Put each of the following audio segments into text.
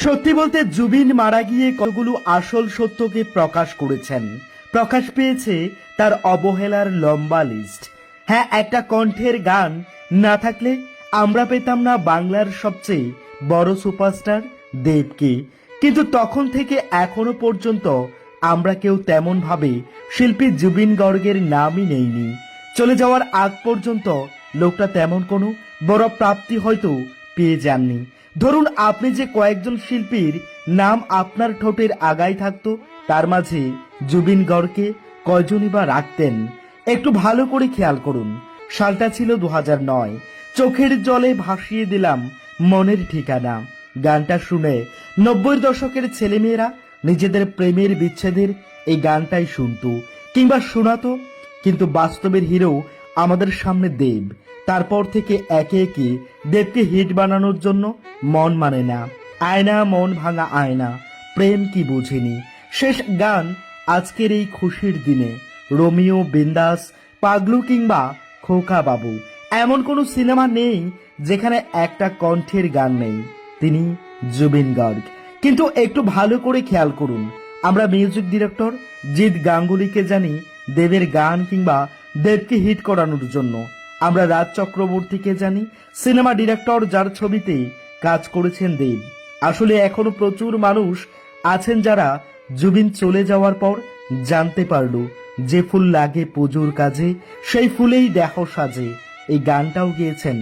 সত্যি বলতে জুবিন মারা গিয়ে কতগুলো আসল সত্যকে প্রকাশ করেছেন। প্রকাশ পেয়েছে তার অবহেলার লম্বা লিস্ট। হ্যাঁ, একটা কণ্ঠের গান না থাকলে আমরা পেতাম না বাংলার সবচেয়ে বড় সুপারস্টার দেবকে। কিন্তু তখন থেকে এখনো পর্যন্ত আমরা কেউ তেমন ভাবে শিল্পী জুবিন গর্গের নামই নেইনি। চলে যাওয়ার আগ পর্যন্ত লোকটা তেমন কোনো বড় প্রাপ্তি হয়তো পেয়ে যাননি। ধরুন, আপনি যে কয়েকজন শিল্পীর নাম আপনার ঠোঁটের আগায় থাকতো, তার মাঝে জুবিন গর্গকে কয়জনই বা রাখতেন? একটু ভালো করে খেয়াল করুন। সালটা ছিল 2009। চোখের জলে ভাসিয়ে দিলাম মনের ঠিকানা। গানটা শুনে 90-এর দশকের ছেলেমেয়েরা নিজেদের প্রেমের বিচ্ছেদের এই গানটাই শুনতো কিংবা শোনাতো। কিন্তু বাস্তবের হিরো আমাদের সামনে দেব। তারপর থেকে একে একে দেবকে হিট বানানোর জন্য মন মানে না, আয়না মন ভাঙা আয়না, প্রেম কি বুঝিনি, শেষ গান আজকের এই খুশির দিনে, রোমিও, বিন্দাস, পাগলু কিংবা খোকা বাবু, এমন কোনো সিনেমা নেই যেখানে একটা কণ্ঠের গান নেই। তিনি জুবিন গার্গ। কিন্তু একটু ভালো করে খেয়াল করুন, আমরা মিউজিক ডিরেক্টর জিৎ গাঙ্গুলিকে জানি দেবের গান কিংবা দেবকে হিট করানোর জন্য। আমরা রাজ চক্রবর্তীকে জানি সিনেমা ডিরেক্টর যার ছবিতে কাজ করেছেন দেব। আসলে এখনো প্রচুর মানুষ আছেন যারা জুবিন চলে যাওয়ার পর জানতে পারলো যে ফুল লাগে পুজোর কাজে সেই ফুলেই দেহ সাজে। এই গানটাও গেয়েছেন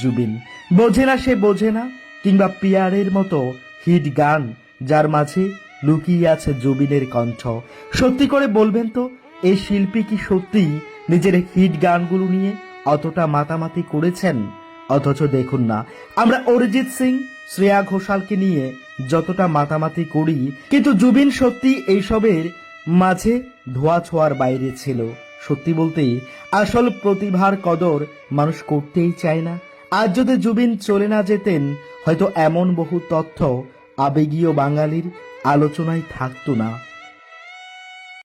জুবিন। বোঝে না সে বোঝে না কিংবা পিয়ারের মতো হিট গান যার মাঝে লুকিয়ে আছে জুবিনের কণ্ঠ। সত্যি করে বলবেন তো, এই শিল্পী কি সত্যি নিজের হিট গানগুলো নিয়ে অতটা মাতামাতি করেছেন? অথচ দেখুন না, আমরা অরিজিৎ সিং, শ্রেয়া ঘোষালকে নিয়ে যতটা মাতামাতি করি, কিন্তু জুবিন সত্যি এইসবের মাঝে ধোয়া ছোঁয়ার বাইরে ছিল। সত্যি বলতে আসল প্রতিভার কদর মানুষ করতেই চায় না। আজ যদি জুবিন চলে না যেতেন, হয়তো এমন বহু তথ্য আবেগীয় বাঙালির আলোচনায় থাকতো না।